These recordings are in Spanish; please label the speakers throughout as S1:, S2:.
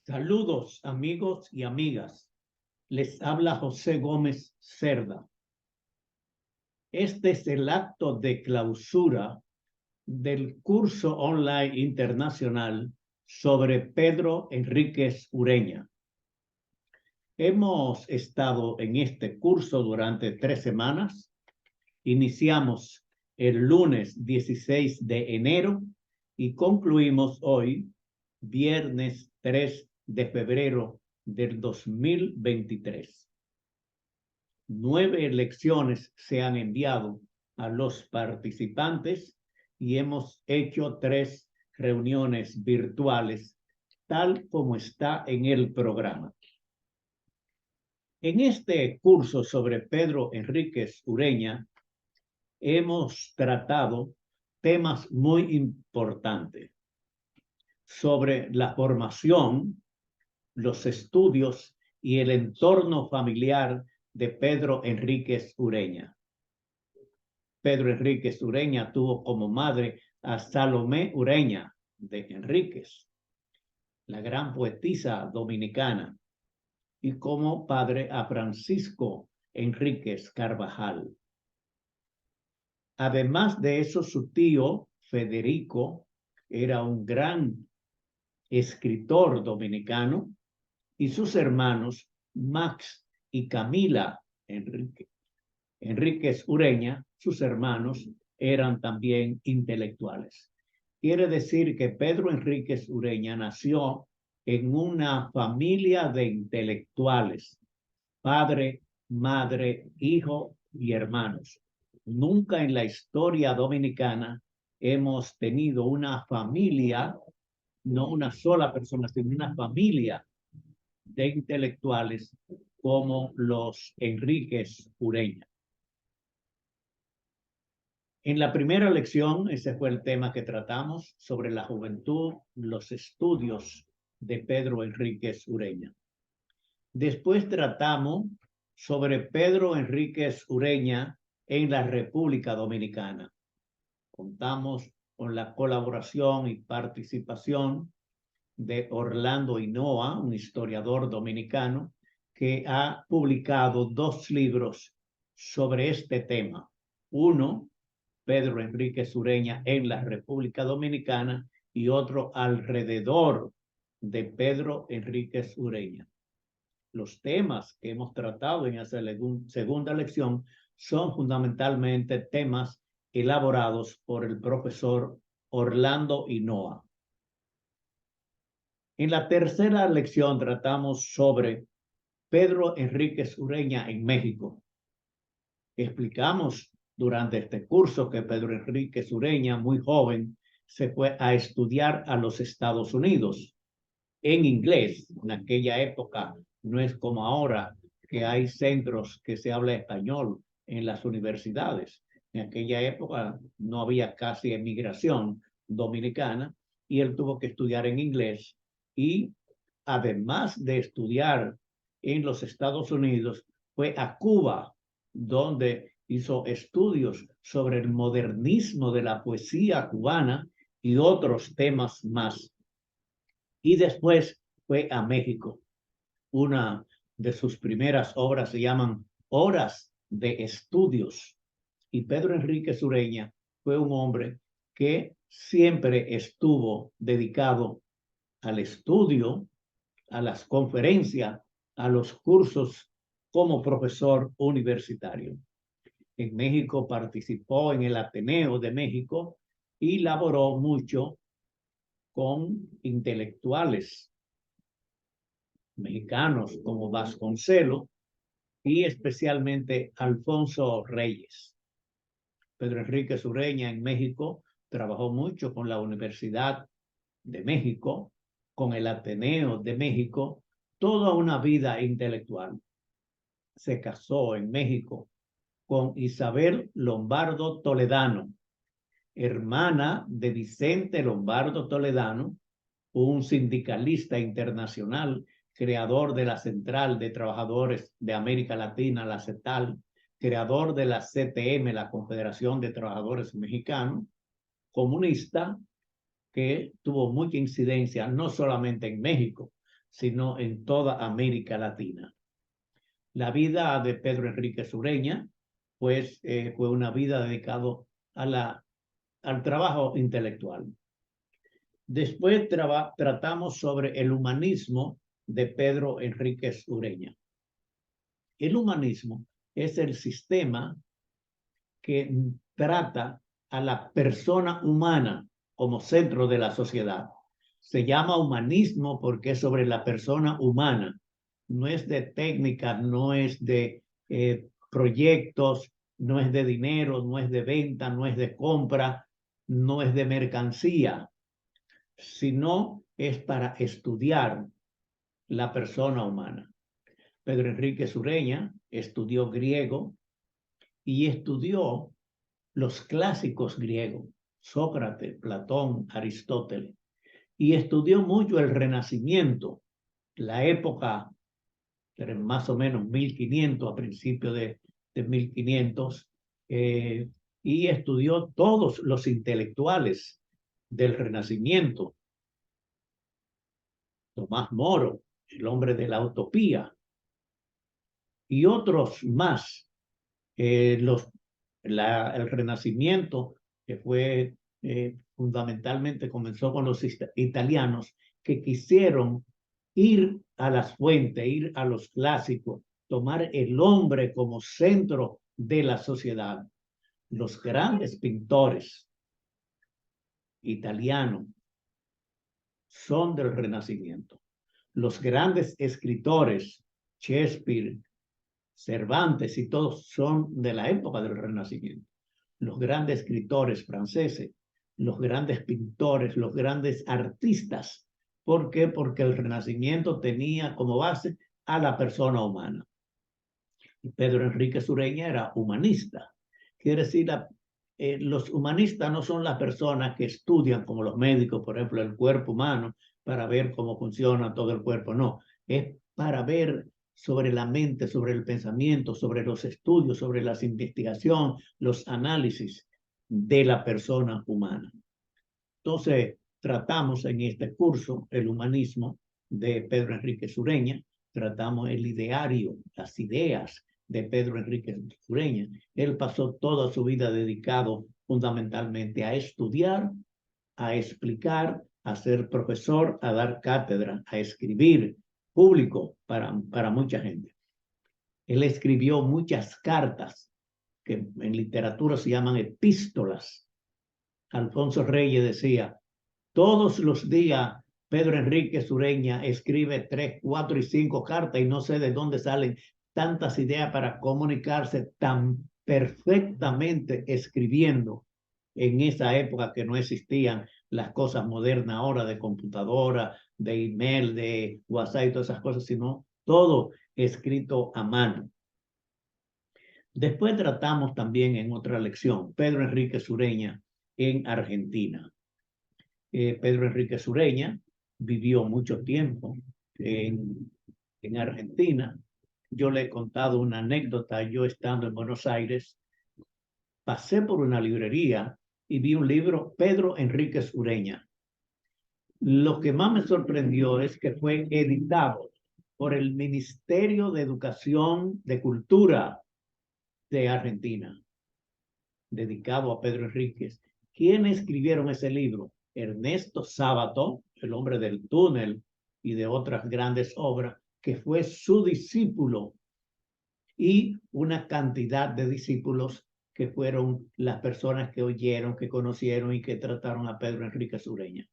S1: Saludos, amigos y amigas. Les habla José Gómez Cerda. Este es el acto de clausura del curso online internacional sobre Pedro Enríquez Ureña. Hemos estado en este curso durante 3 semanas. Iniciamos el lunes 16 de enero y concluimos hoy, viernes 3 de febrero del 2023. 9 lecciones se han enviado a los participantes y hemos hecho 3 reuniones virtuales, tal como está en el programa. En este curso sobre Pedro Enríquez Ureña, hemos tratado temas muy importantes sobre la formación, los estudios y el entorno familiar de Pedro Enríquez Ureña. Pedro Enríquez Ureña tuvo como madre a Salomé Ureña de Enríquez, la gran poetisa dominicana, y como padre a Francisco Enríquez Carvajal. Además de eso, su tío Federico era un gran escritor dominicano y sus hermanos Max y Camila Enríquez Ureña, sus hermanos, eran también intelectuales. Quiere decir que Pedro Enríquez Ureña nació en una familia de intelectuales, padre, madre, hijo y hermanos. Nunca en la historia dominicana hemos tenido una familia, no una sola persona, sino una familia de intelectuales como los Enríquez Ureña. En la primera lección, ese fue el tema que tratamos sobre la juventud, los estudios de Pedro Enríquez Ureña. Después tratamos sobre Pedro Enríquez Ureña en la República Dominicana. Contamos con la colaboración y participación de Orlando Hinoa, un historiador dominicano, que ha publicado 2 libros sobre este tema. Uno, Pedro Enríquez Ureña en la República Dominicana, y otro, Alrededor de Pedro Enríquez Ureña. Los temas que hemos tratado en esa segunda lección son fundamentalmente temas elaborados por el profesor Orlando Hinoa. En la tercera lección tratamos sobre Pedro Enríquez Ureña en México. Explicamos durante este curso que Pedro Enríquez Ureña, muy joven, se fue a estudiar a los Estados Unidos en inglés. En aquella época no es como ahora, que hay centros que se habla español en las universidades. En aquella época no había casi emigración dominicana y él tuvo que estudiar en inglés. Y además de estudiar en los Estados Unidos, fue a Cuba, donde hizo estudios sobre el modernismo de la poesía cubana y otros temas más. Y después fue a México. Una de sus primeras obras se llaman Horas de Estudios. Y Pedro Enríquez Ureña fue un hombre que siempre estuvo dedicado al estudio, a las conferencias, a los cursos como profesor universitario. En México participó en el Ateneo de México y laboró mucho con intelectuales mexicanos como Vasconcelos y especialmente Alfonso Reyes. Pedro Enríquez Ureña en México trabajó mucho con la Universidad de México, con el Ateneo de México, toda una vida intelectual. Se casó en México con Isabel Lombardo Toledano, hermana de Vicente Lombardo Toledano, un sindicalista internacional, creador de la Central de Trabajadores de América Latina, la CETAL, creador de la CTM, la Confederación de Trabajadores Mexicanos, comunista, que tuvo mucha incidencia no solamente en México, sino en toda América Latina. La vida de Pedro Enríquez Ureña, pues, fue una vida dedicada al trabajo intelectual. Después tratamos sobre el humanismo de Pedro Enríquez Ureña. El humanismo es el sistema que trata a la persona humana como centro de la sociedad. Se llama humanismo porque es sobre la persona humana. No es de técnicas, no es de proyectos, no es de dinero, no es de venta, no es de compra, no es de mercancía, sino es para estudiar la persona humana. Pedro Enríquez Ureña estudió griego y estudió los clásicos griegos, Sócrates, Platón, Aristóteles, y estudió mucho el Renacimiento, la época más o menos 1500, a principios de 1500, y estudió todos los intelectuales del Renacimiento. Tomás Moro, el hombre de la utopía, y otros más. El Renacimiento, que fue fundamentalmente, comenzó con los italianos que quisieron ir a las fuentes, ir a los clásicos, tomar el hombre como centro de la sociedad. Los grandes pintores italianos son del Renacimiento. Los grandes escritores, Shakespeare, Cervantes y todos son de la época del Renacimiento. Los grandes escritores franceses, los grandes pintores, los grandes artistas. ¿Por qué? Porque el Renacimiento tenía como base a la persona humana. Y Pedro Enríquez Ureña era humanista. Quiere decir, los humanistas no son las personas que estudian, como los médicos, por ejemplo, el cuerpo humano, para ver cómo funciona todo el cuerpo. No, es para ver sobre la mente, sobre el pensamiento, sobre los estudios, sobre las investigaciones, los análisis de la persona humana. Entonces, tratamos en este curso el humanismo de Pedro Enríquez Ureña, tratamos el ideario, las ideas de Pedro Enríquez Ureña. Él pasó toda su vida dedicado fundamentalmente a estudiar, a explicar, a ser profesor, a dar cátedra, a escribir público para mucha gente. Él escribió muchas cartas que en literatura se llaman epístolas. Alfonso Reyes decía, todos los días Pedro Enríquez Ureña escribe 3, 4 y 5 cartas y no sé de dónde salen tantas ideas para comunicarse tan perfectamente escribiendo en esa época que no existían las cosas modernas ahora de computadora, de email, de WhatsApp y todas esas cosas, sino todo escrito a mano. Después tratamos también en otra lección Pedro Enríquez Ureña en Argentina. Pedro Enríquez Ureña vivió mucho tiempo en Argentina. Yo le he contado una anécdota. Yo estando en Buenos Aires, pasé por una librería y vi un libro, Pedro Enríquez Ureña. Lo que más me sorprendió es que fue editado por el Ministerio de Educación, de Cultura de Argentina, dedicado a Pedro Enríquez. ¿Quiénes escribieron ese libro? Ernesto Sábato, el hombre del túnel y de otras grandes obras, que fue su discípulo, y una cantidad de discípulos que fueron las personas que oyeron, que conocieron y que trataron a Pedro Enríquez Ureña.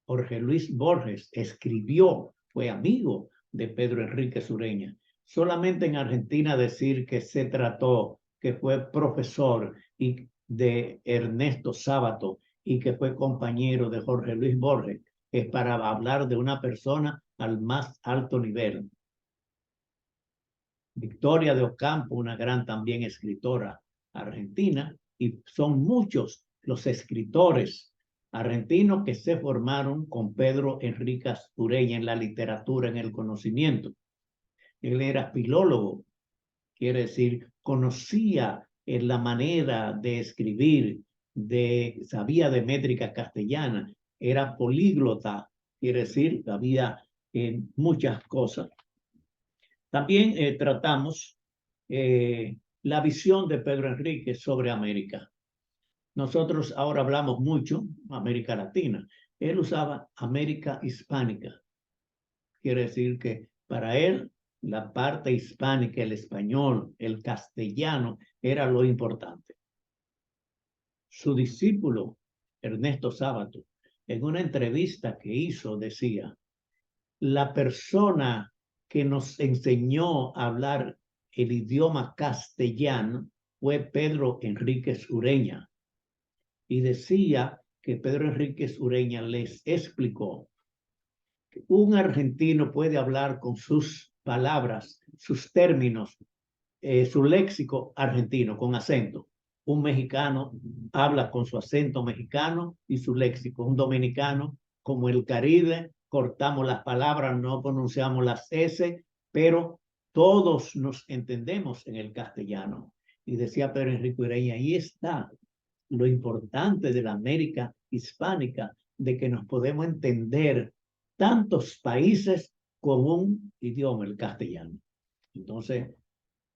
S1: Jorge Luis Borges escribió, fue amigo de Pedro Enríquez Ureña. Solamente en Argentina decir que se trató, que fue profesor y de Ernesto Sábato y que fue compañero de Jorge Luis Borges, es para hablar de una persona al más alto nivel. Victoria de Ocampo, una gran también escritora argentina, y son muchos los escritores argentinos que se formaron con Pedro Enríquez Ureña en la literatura, en el conocimiento. Él era filólogo, quiere decir, conocía la manera de escribir, sabía de métrica castellana, era políglota, quiere decir, había muchas cosas. También tratamos la visión de Pedro Enríquez sobre América. Nosotros ahora hablamos mucho América Latina. Él usaba América Hispánica. Quiere decir que para él la parte hispánica, el español, el castellano, era lo importante. Su discípulo, Ernesto Sábato, en una entrevista que hizo, decía: la persona que nos enseñó a hablar el idioma castellano fue Pedro Enríquez Ureña. Y decía que Pedro Enríquez Ureña les explicó que un argentino puede hablar con sus palabras, sus términos, su léxico argentino con acento. Un mexicano habla con su acento mexicano y su léxico. Un dominicano, como el Caribe, cortamos las palabras, no pronunciamos las S, pero todos nos entendemos en el castellano. Y decía Pedro Enrique Ureña, ahí está lo importante de la América hispánica, de que nos podemos entender tantos países con un idioma, el castellano. Entonces,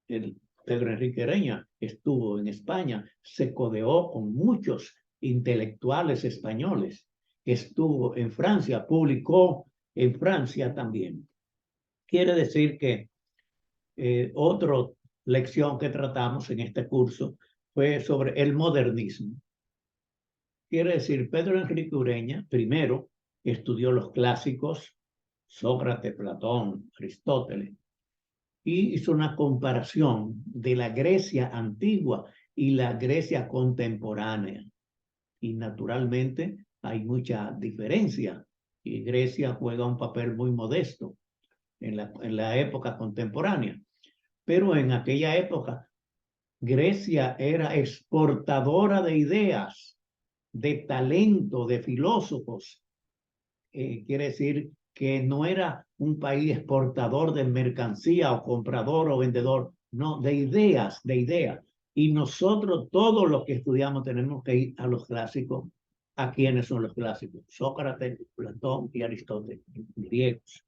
S1: Pedro Enrique Ureña estuvo en España, se codeó con muchos intelectuales españoles, estuvo en Francia, publicó en Francia también. Quiere decir que otra lección que tratamos en este curso fue sobre el modernismo. Quiere decir, Pedro Enrique Ureña primero estudió los clásicos, Sócrates, Platón, Aristóteles, y hizo una comparación de la Grecia antigua y la Grecia contemporánea. Y naturalmente hay mucha diferencia, y Grecia juega un papel muy modesto en la época contemporánea. Pero en aquella época, Grecia era exportadora de ideas, de talento, de filósofos. Quiere decir que no era un país exportador de mercancía o comprador o vendedor, no, de ideas, de ideas. Y nosotros, todos los que estudiamos, tenemos que ir a los clásicos. ¿A quiénes son los clásicos? Sócrates, Platón y Aristóteles, griegos.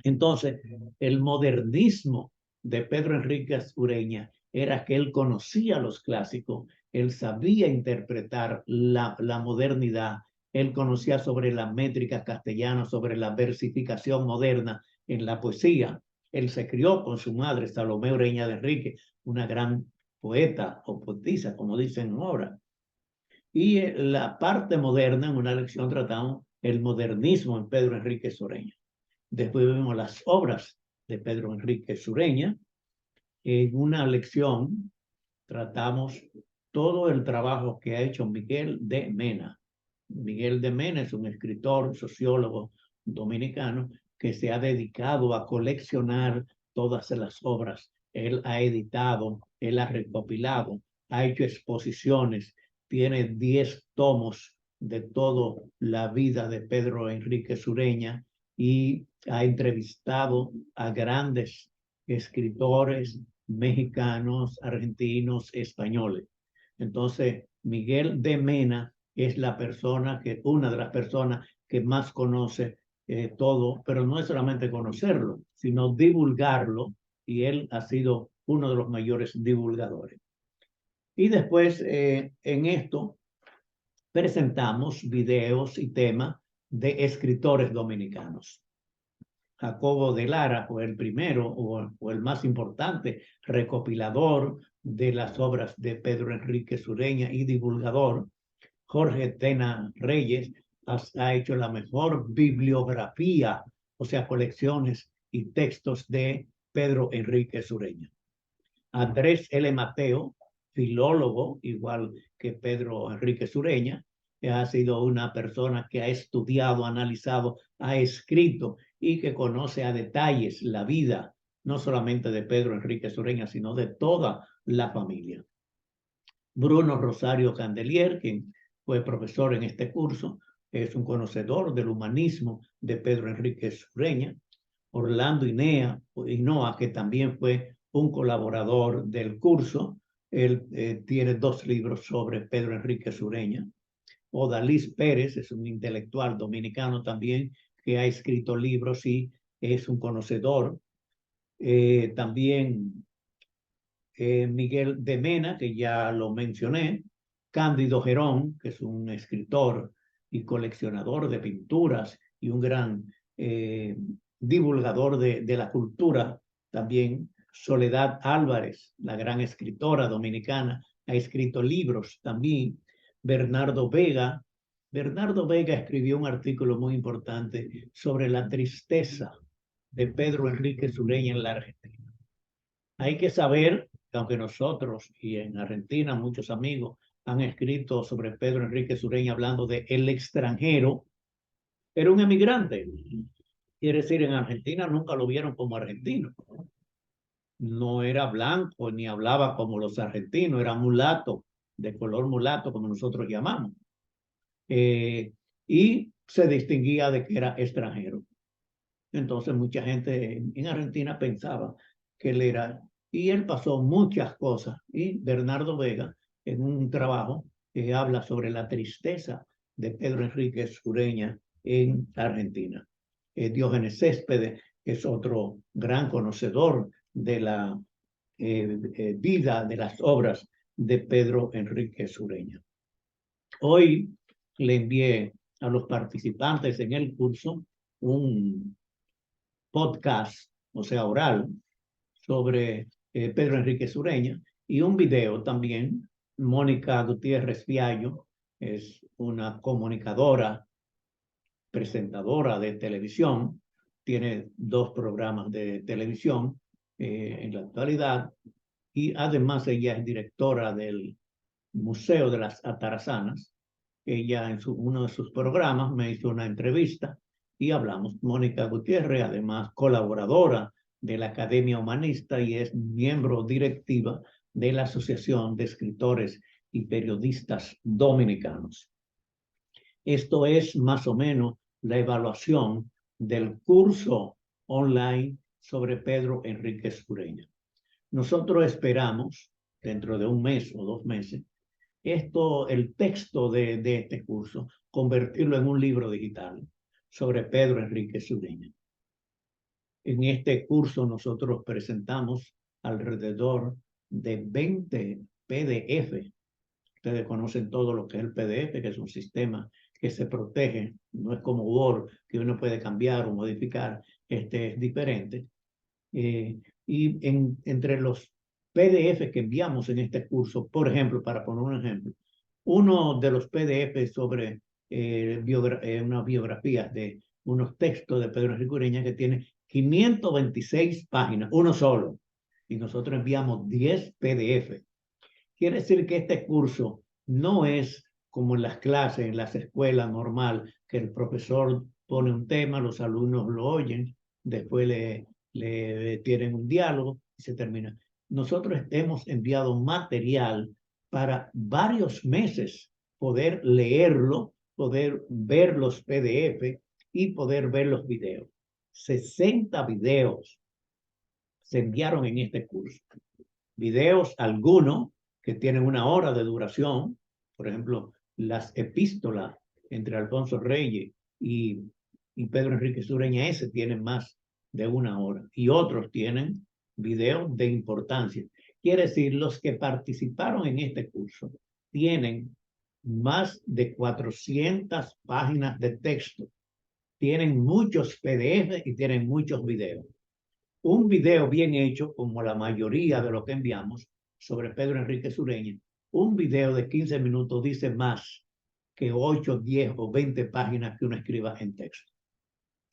S1: Entonces, el modernismo de Pedro Enríquez Ureña era que él conocía los clásicos, él sabía interpretar la modernidad, él conocía sobre la métrica castellana, sobre la versificación moderna en la poesía. Él se crió con su madre, Salomé Ureña de Enrique, una gran poeta o poetisa, como dicen ahora. Y la parte moderna, en una lección tratamos el modernismo en Pedro Enríquez Ureña. Después vemos las obras de Pedro Enríquez Ureña. En una lección tratamos todo el trabajo que ha hecho Miguel de Mena. Miguel de Mena es un escritor, sociólogo dominicano que se ha dedicado a coleccionar todas las obras. Él ha editado, él ha recopilado, ha hecho exposiciones, tiene 10 tomos de toda la vida de Pedro Enríquez Ureña y ha entrevistado a grandes escritores mexicanos, argentinos, españoles. Entonces, Miguel de Mena es la persona una de las personas que más conoce todo, pero no es solamente conocerlo, sino divulgarlo, y él ha sido uno de los mayores divulgadores. Y después, en esto, presentamos videos y temas de escritores dominicanos. Jacobo de Lara fue el primero o el más importante recopilador de las obras de Pedro Enríquez Ureña y divulgador. Jorge Tena Reyes ha hecho la mejor bibliografía, o sea, colecciones y textos de Pedro Enríquez Ureña. Andrés L. Mateo, filólogo, igual que Pedro Enríquez Ureña, que ha sido una persona que ha estudiado, analizado, ha escrito y que conoce a detalles la vida, no solamente de Pedro Enríquez Ureña, sino de toda la familia. Bruno Rosario Candelier, quien fue profesor en este curso, es un conocedor del humanismo de Pedro Enríquez Ureña. Orlando Hinoa, que también fue un colaborador del curso, él tiene 2 libros sobre Pedro Enríquez Ureña. Odalis Pérez es un intelectual dominicano también que ha escrito libros y es un conocedor. También Miguel de Mena, que ya lo mencioné, Cándido Gerón, que es un escritor y coleccionador de pinturas y un gran divulgador de la cultura, también Soledad Álvarez, la gran escritora dominicana, ha escrito libros también. Bernardo Vega. Bernardo Vega escribió un artículo muy importante sobre la tristeza de Pedro Enrique Sureña en la Argentina. Hay que saber que aunque nosotros y en Argentina muchos amigos han escrito sobre Pedro Enrique Sureña hablando de el extranjero, era un emigrante. Quiere decir, en Argentina nunca lo vieron como argentino. No era blanco ni hablaba como los argentinos, era mulato, de color mulato, como nosotros llamamos. Y se distinguía de que era extranjero. Entonces mucha gente en Argentina pensaba que él era, y él pasó muchas cosas. Y Bernardo Vega, en un trabajo que habla sobre la tristeza de Pedro Enrique Sureña en Argentina. Diógenes Céspedes es otro gran conocedor de la vida, de las obras de Pedro Enrique Sureña. Hoy le envié a los participantes en el curso un podcast, o sea, oral, sobre Pedro Enrique Sureña y un video también. Mónica Gutiérrez Fiallo es una comunicadora, presentadora de televisión, tiene 2 programas de televisión en la actualidad y además ella es directora del Museo de las Atarazanas. Ella en uno de sus programas me hizo una entrevista y hablamos. Mónica Gutiérrez, además colaboradora de la Academia Humanista y es miembro directiva de la Asociación de Escritores y Periodistas Dominicanos. Esto es más o menos la evaluación del curso online sobre Pedro Enrique Sureña. Nosotros esperamos, dentro de 1 mes o 2 meses, el texto de este curso, convertirlo en un libro digital sobre Pedro Enrique Sureña. En este curso nosotros presentamos alrededor de 20 PDF. Ustedes conocen todo lo que es el PDF, que es un sistema que se protege, no es como Word, que uno puede cambiar o modificar, este es diferente. Y entre los PDF que enviamos en este curso, por ejemplo, para poner un ejemplo, uno de los PDF sobre unas biografías de unos textos de Pedro Enrique Sureña que tiene 526 páginas, uno solo, y nosotros enviamos 10 PDF. Quiere decir que este curso no es como en las clases, en las escuelas normal, que el profesor pone un tema, los alumnos lo oyen, después le tienen un diálogo y se termina. Nosotros hemos enviado material para varios meses poder leerlo, poder ver los PDF y poder ver los videos. 60 videos se enviaron en este curso. Videos, algunos que tienen 1 hora de duración, por ejemplo, las epístolas entre Alfonso Reyes y Pedro Enrique Sureña, ese tienen más de 1 hora, y otros tienen videos de importancia. Quiere decir, los que participaron en este curso tienen más de 400 páginas de texto, tienen muchos PDF y tienen muchos videos. Un video bien hecho, como la mayoría de lo que enviamos sobre Pedro Enrique Sureña, un video de 15 minutos dice más que 8, 10 o 20 páginas que uno escriba en texto.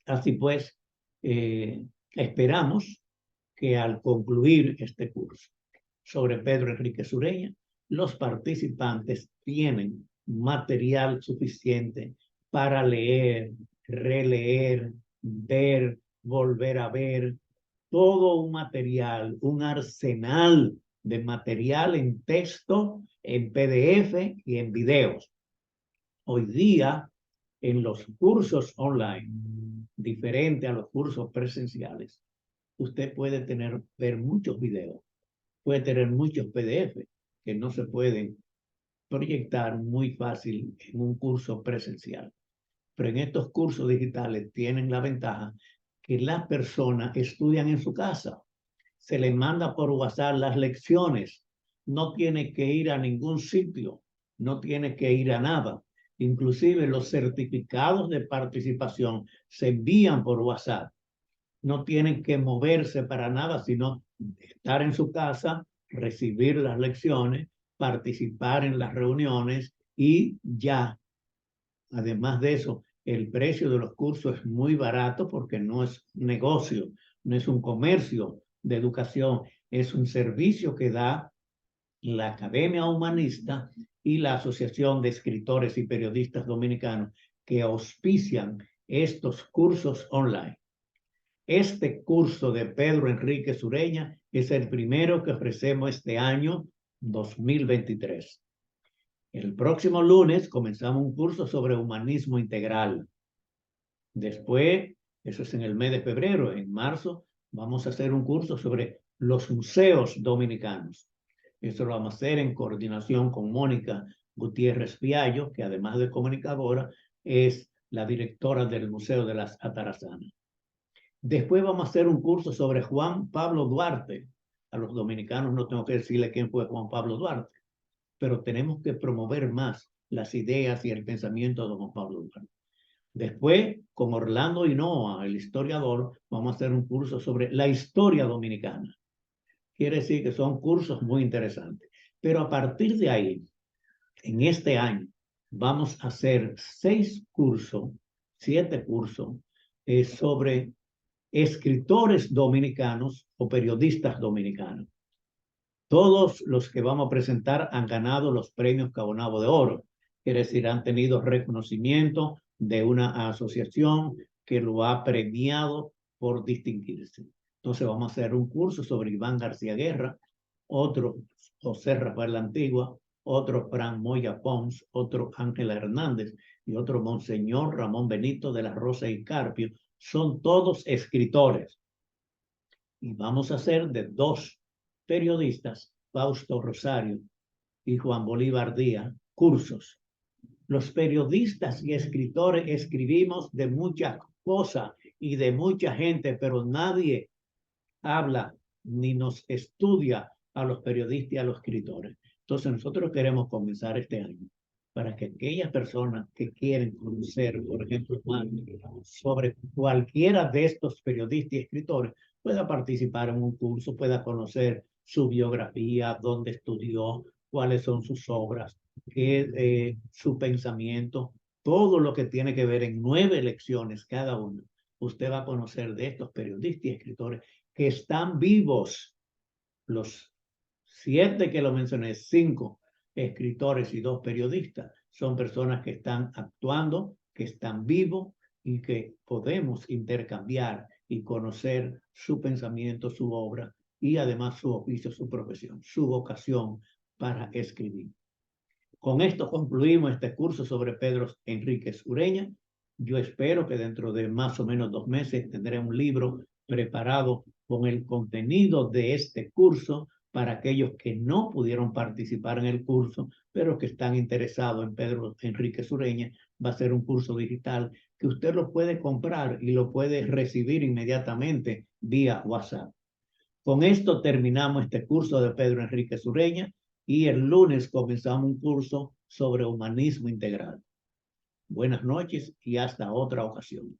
S1: Así pues, esperamos que al concluir este curso sobre Pedro Enrique Sureña, los participantes tienen material suficiente para leer, releer, ver, volver a ver, todo un material, un arsenal de material en texto, en PDF y en videos. Hoy día, en los cursos online, diferente a los cursos presenciales, usted puede ver muchos videos, puede tener muchos PDF que no se pueden proyectar muy fácil en un curso presencial. Pero en estos cursos digitales tienen la ventaja que las personas estudian en su casa. Se les manda por WhatsApp las lecciones. No tiene que ir a ningún sitio, no tiene que ir a nada. Inclusive los certificados de participación se envían por WhatsApp. No tienen que moverse para nada, sino estar en su casa, recibir las lecciones, participar en las reuniones y ya. Además de eso, el precio de los cursos es muy barato porque no es negocio, no es un comercio de educación, es un servicio que da la Academia Humanista y la Asociación de Escritores y Periodistas Dominicanos que auspician estos cursos online. Este curso de Pedro Enrique Sureña es el primero que ofrecemos este año 2023. El próximo lunes comenzamos un curso sobre humanismo integral. Después, eso es en el mes de febrero, en marzo, vamos a hacer un curso sobre los museos dominicanos. Eso lo vamos a hacer en coordinación con Mónica Gutiérrez Fiallo, que además de comunicadora, es la directora del Museo de las Atarazanas. Después vamos a hacer un curso sobre Juan Pablo Duarte. A los dominicanos no tengo que decirle quién fue Juan Pablo Duarte, pero tenemos que promover más las ideas y el pensamiento de Juan Pablo Duarte. Después, con Orlando Hinoa, el historiador, vamos a hacer un curso sobre la historia dominicana. Quiere decir que son cursos muy interesantes. Pero a partir de ahí, en este año, vamos a hacer 7 cursos sobre escritores dominicanos o periodistas dominicanos. Todos los que vamos a presentar han ganado los premios Cabonabo de Oro. Quiere decir, han tenido reconocimiento de una asociación que lo ha premiado por distinguirse. Entonces vamos a hacer un curso sobre Iván García Guerra, otro José Rafael La Antigua, otro Fran Moya Pons, otro Ángela Hernández y otro Monseñor Ramón Benito de la Rosa y Carpio. Son todos escritores. Y vamos a hacer de 2 periodistas, Fausto Rosario y Juan Bolívar Díaz, cursos. Los periodistas y escritores escribimos de muchas cosas y de mucha gente, pero nadie habla ni nos estudia a los periodistas y a los escritores. Entonces nosotros queremos comenzar este año para que aquellas personas que quieren conocer, por ejemplo, sobre cualquiera de estos periodistas y escritores, pueda participar en un curso, pueda conocer su biografía, dónde estudió, cuáles son sus obras, qué su pensamiento, todo lo que tiene que ver en 9 lecciones cada una. Usted va a conocer de estos periodistas y escritores que están vivos. Los 7 que lo mencioné, 5 escritores y 2 periodistas, son personas que están actuando, que están vivos y que podemos intercambiar y conocer su pensamiento, su obra y además su oficio, su profesión, su vocación para escribir. Con esto concluimos este curso sobre Pedro Enríquez Ureña. Yo espero que dentro de más o menos 2 meses tendré un libro preparado con el contenido de este curso para aquellos que no pudieron participar en el curso, pero que están interesados en Pedro Enríquez Ureña. Va a ser un curso digital que usted lo puede comprar y lo puede recibir inmediatamente vía WhatsApp. Con esto terminamos este curso de Pedro Enríquez Ureña y el lunes comenzamos un curso sobre humanismo integral. Buenas noches y hasta otra ocasión.